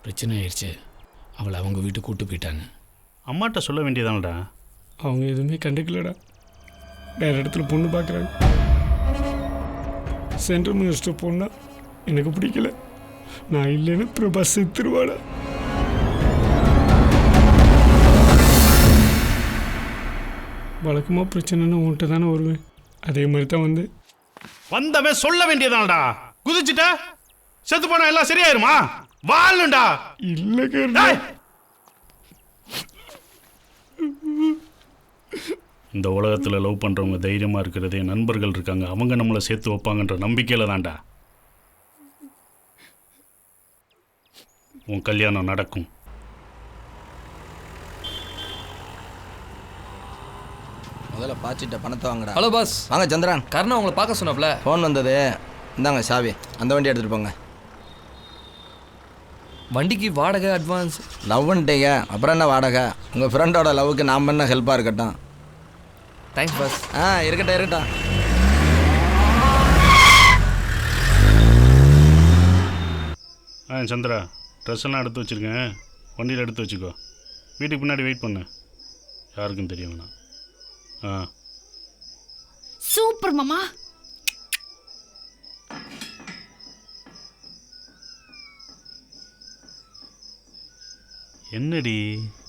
பிரச்சனை ஆயிடுச்சு. அவளை அவங்க வீட்டுக்கு கூப்பிட்டு போயிட்டாங்க. அம்மாட்ட சொல்ல வேண்டியதானடா. அவங்க எதுவுமே கண்டுக்கலடா. வேறு இடத்துல பொண்ணு பார்க்குறாங்க. சென்ட்ரல் மினிஸ்டர் பொண்ணா எனக்கு பிடிக்கல. நான் இல்லைன்னு பிரபா செத்துருவாடா. வழக்கமாக பிரச்சனைன்னு உன்கிட்ட தானே வருவேன். அதே மாதிரி தான் வந்தவன் சொல்ல வேண்டியதானடா. குதிச்சுட்ட செத்து போனா எல்லாம் சரியாயிருமா? வாழுண்டா. இல்லை. இந்த உலகத்தில் லவ் பண்ணுறவங்க தைரியமாக இருக்கிறதே நண்பர்கள் இருக்காங்க, அவங்க நம்மளை சேர்த்து வைப்பாங்கன்ற நம்பிக்கையில் தான்டா. உன் கல்யாணம் நடக்கும். முதல்ல பாய்ச்சிட்ட பணத்தை வாங்கடா. Hello boss. வாங்க சந்திரன். கர்ணா உங்களை பார்க்க சொன்னாப்ல. ஃபோன் வந்தது. இந்தாங்க சாவி. அந்த வண்டி எடுத்துகிட்டு போங்க. வண்டிக்கு வாடகை அட்வான்ஸ். லவ் பண்ணிட்டீங்க, அப்புறம் என்ன வாடகை? உங்கள் ஃப்ரெண்டோட லவ்வுக்கு நாம் என்ன ஹெல்ப்பாக இருக்கட்டும். Thanks pass. இருக்கட்டும். சந்திரா, ட்ரெஸ் எல்லாம் எடுத்து வச்சுருக்கேன், வண்டியில் எடுத்து வச்சுக்கோ. வீட்டுக்கு பின்னாடி வெயிட் பண்ணு, யாருக்கும் தெரிய வேணாம். சூப்பர் மாமா. என்னடி?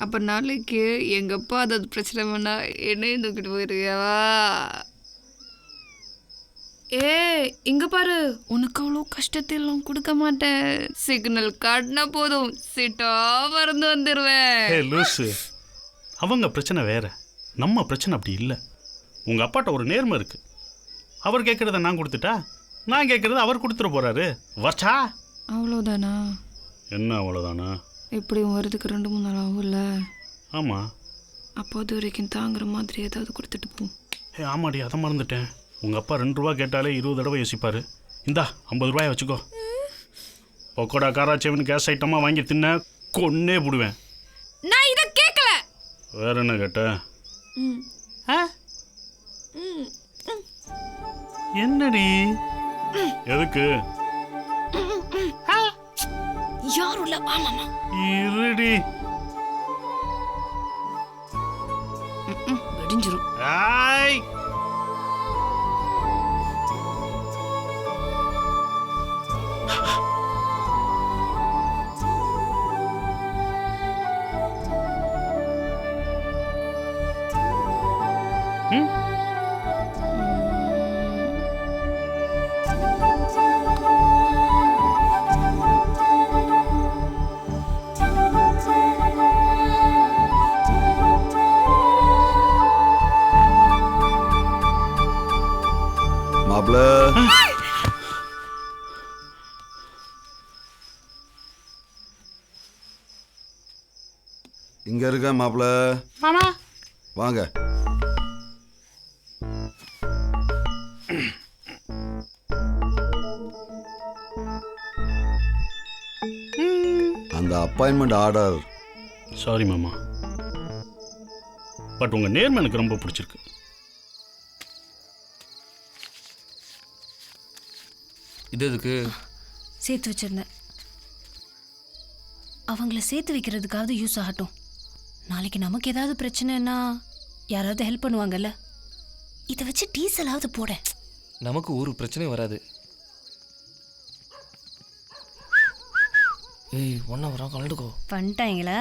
அப்ப நாளைக்கு எங்க அப்பா அதாவது பிரச்சனை பண்ணா என்னையும் தூக்கிட்டு போயிருவியாவா? இங்க பாரு, உனக்கு அவ்வளோ கஷ்டத்தை எல்லாம் கொடுக்க மாட்டேன். சிக்னல் காட்டினா போதும், சிட்டா மறந்து வந்துடுவேன். லூசு, அவங்க பிரச்சனை வேற, நம்ம பிரச்சனை அப்படி இல்லை. உங்கள் அப்பாட்ட ஒரு நேர்மை இருக்கு. அவர் கேட்குறத நான் கொடுத்துட்டா, நான் கேட்குறத அவர் கொடுத்துட போறாரு. வச்சா அவ்வளோதானா? என்ன அவ்வளோதானா? எப்படியும் வரதுக்கு 2-3 நாள் ஆகும்ல? ஆமாம். அப்போ அது வரைக்கும் தாங்குற மாதிரி ஏதாவது கொடுத்துட்டு போ. ஆமாடி, அதை மறந்துட்டேன். உங்கள் அப்பா 2 ரூபா கேட்டாலே 20 தடவை யோசிப்பார். இந்தா 50 ரூபாயை வச்சுக்கோ. பக்கோடா காராச்சேவன் கேஸ் ஐட்டமாக வாங்கி தின்ன கொன்னே போடுவேன். நான் இதை கேட்கல. வேற என்ன கேட்ட? என்னடி? எதுக்கு? யாரும் இல்ல, வா மாமா. இருடி. வெடிஞ்சிரும். ஆய், மாப்ள இங்க இருக்க. மாப்ள மாமா வாங்க. அந்த அப்பாயின்மெண்ட் ஆர்டர். சாரி மாமா, பட் உங்கள் நேர்மை எனக்கு ரொம்ப பிடிச்சிருக்கு. இது எதுக்கு? சேர்த்து வச்சிருந்தேன். அவங்கள சேர்த்து வைக்கிறதுக்காவது யூஸ் ஆகட்டும். நாளைக்கு நமக்கு ஏதாவது பிரச்சனைன்னா யாராவது ஹெல்ப் பண்ணுவாங்கல்ல. இதை வச்சு டீசலாவது போட. நமக்கு ஒரு பிரச்சனையும் வராது. ஏய், ஒன்றா வரா கலந்துக்கோ. பண்ணிட்டாங்களா?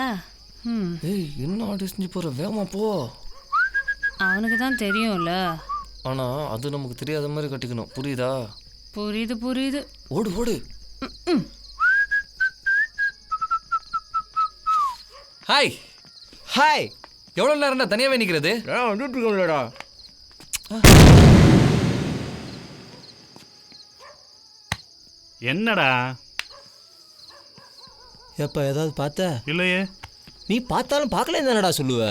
ஏய், என்ன ஆடி செஞ்சு போகிற, வேகமா போ. அவனுக்கு தான் தெரியும்ல. ஆனால் அது நமக்கு தெரியாத மாதிரி கட்டிக்கணும், புரியுதா? புரியுது. ஓடு ஓடு. Hi hi. எவ்வளோ நேரம்டா தனியாகவே நிற்கிறது? வந்துட்டு இருக்கோம்லடா. என்னடா? எப்போ ஏதாவது பார்த்த? இல்லையே. நீ பார்த்தாலும் பார்க்கல தானடா சொல்லுவ.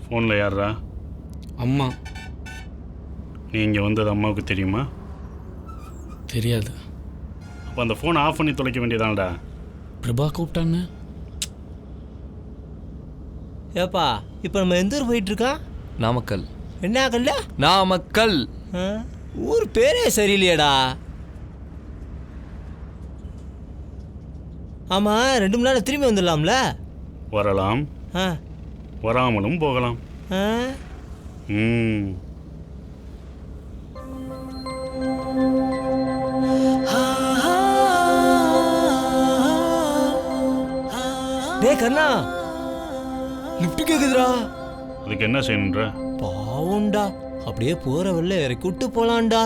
ஃபோனில் யாரா? அம்மா. நீ இங்கே வந்தது அம்மாவுக்கு தெரியுமா? தெரியாது. அப்போ அந்த ஃபோனை ஆஃப் பண்ணி தொலைக்க வேண்டியதானடா. பிரபா கூப்பிட்டான்னு. ஏப்பா இப்போ நம்ம எந்த ஊர் போயிட்டு இருக்கோம்? நாமக்கல். என்ன கல்ல? நாமக்கல். ஊர் பேரே சரியில்லையேடா. ஆமாம் 2 மணி நேரம் திரும்பி வந்துடலாம்ல? வரலாம், ஆ வராமலும் போகலாம். ஆ ம். டேய் கண்ணா, லிஃப்ட் கேக்குதுடா. அதுக்கு என்ன செய்யணுன்ற? பாவுண்டா, அப்படியே போற வழில இறக்கி விட்டு போலாம்டா.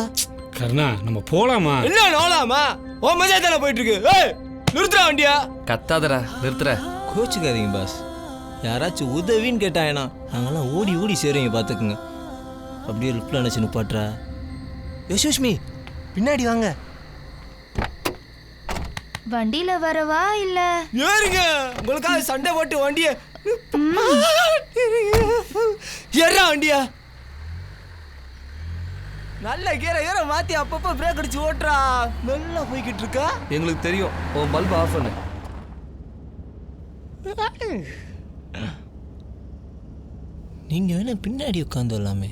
கருணா நம்ம போலாமா? என்ன நோலாமா? ஓ மஜா தானே போயிட்டு இருக்கு. ஏய் நிறுத்துறா வண்டியா. கத்தாதடா, நிறுத்துற. கோச்சுக்காதீங்க பாஸ். யாராச்சும் உதவின்னு கேட்டாங்கன்னா நாங்கெல்லாம் ஓடி ஓடி சேருவீங்க பார்த்துக்குங்க. அப்படியே லிஃப்ட்ல நினச்சி நிப்பாட்றா. யசுஷ்மி பின்னாடி வாங்க. வண்டியில வரவா இல்ல ஏறுங்க, உங்களுக்காக சண்டை போட்டு வண்டியை ஏறா வண்டியா. நல்ல கீரை மாத்தி அப்பப்போ பிரேக் அடிச்சு ஓட்டுறா. நல்லா போய்கிட்டு இருக்கா. எங்களுக்கு தெரியும். உன் பல்ப் ஆஃப் பண்ணு. நீங்க வேணா பின்னாடி உட்காந்து வரலாமே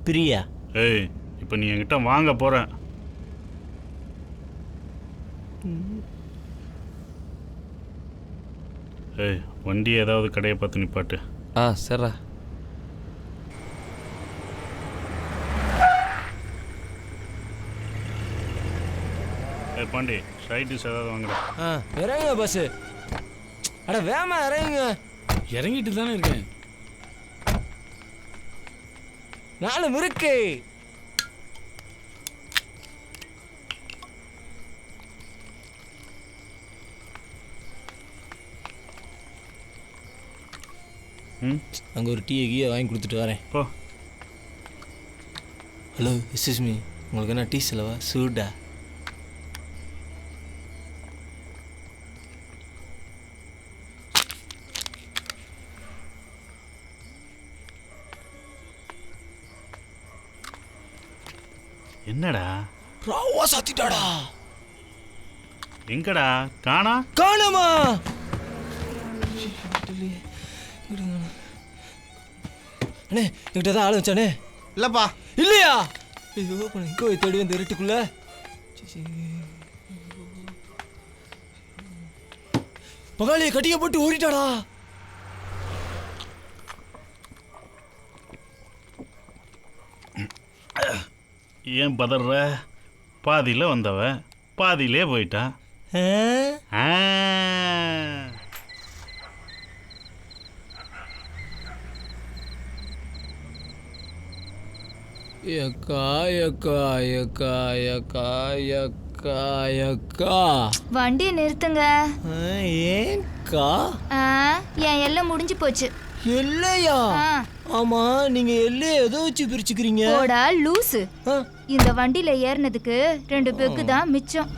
பிரியா. ஏய், இப்போ நீ என்கிட்ட வாங்க போற. ஏய், வண்டி ஏதாவது கடையை பார்த்து நிப்பாட்டு. சரிடா. ஏய் பாண்டி, ரைட்டிஸ் ஏதாவது வாங்குறேன். இறங்குங்க பஸ். அட வேமா இறங்குங்க. இறங்கிட்டு தானே இருக்கேன். 4 முறுக்கு. ம், அங்கே ஒரு டீயை கீயை வாங்கி கொடுத்துட்டு வரேன். போ. ஹலோ எஸ்எஸ்மி, உங்களுக்கு என்ன டீ செலவா? சூடா. என்னடா? ராவா சாத்திட்டாடா. எங்கடா காணா? காணாமா? அண்ணே என்கிட்ட தான் ஆள் வச்சானே. இல்லைப்பா. இல்லையா? ஐயோ பண்ண எங்கே போய் தேடுவேன் இந்த இருட்டுக்குள்ள. பகாலியை கட்டிய போட்டு ஓடிட்டாடா. ஏன் பதற? பாதியில் வந்தவ பாதியிலே போயிட்டா. ஆ. யக்கா யக்கா யக்கா யக்கா யக்கா யக்கா. வண்டியை நிறுத்துங்க. ஏன்க்கா? என் எல்லாம் முடிஞ்சு போச்சு. இல்லையா? ஆமா, நீங்க எல்லைய எதோ வச்சு பிரிச்சுக்கிறீங்க? போடா லூசு. இந்த வண்டியில ஏறினதுக்கு 2 பெக்கு தான் மிச்சம்.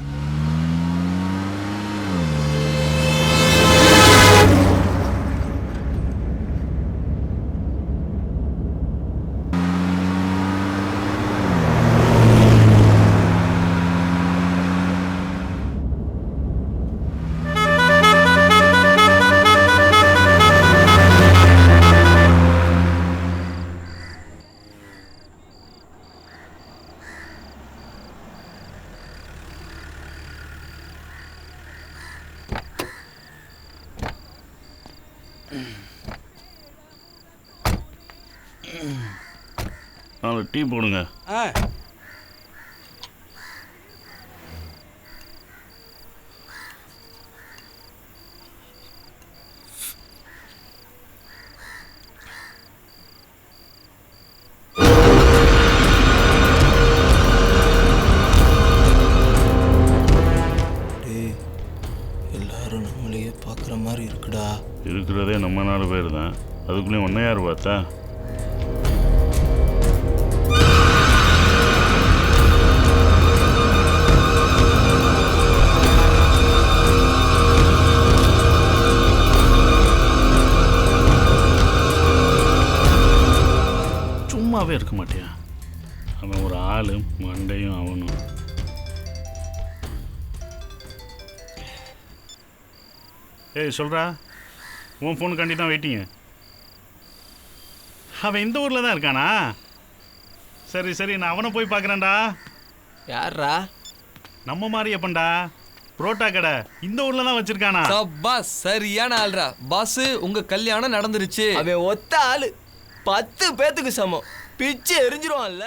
நாலு டீ போடுங்க. எல்லாரும் நம்மளையே பார்க்குற மாதிரி இருக்குடா. இருக்கிறதே நம்ம 4 பேர் தான். அதுக்குள்ளேயும் ஒன்றை யார் பார்த்தா? சும்மாவே இருக்க மாட்டியா? அவன் ஒரு ஆளு, மண்டையும் அவனும். ஏய் சொல்கிறா, உன் ஃபோனுக்காண்டி தான் வெயிட்டிங்க. அவன் இந்த ஊரில் தான் இருக்கானா? சரி சரி, நான் அவனை போய் பார்க்குறேன்டா. யாரா? நம்ம மாரியப்பன்டா, புரோட்டா கடை இந்த ஊரில் தான் வச்சுருக்கானா? பாஸ் சரியான ஆள்ரா. பாஸ் உங்க கல்யாணம் நடந்துருச்சு. அவன் ஒத்த ஆளு 10 பேத்துக்கு சமம், பிச்சு எரிஞ்சிருவான்ல.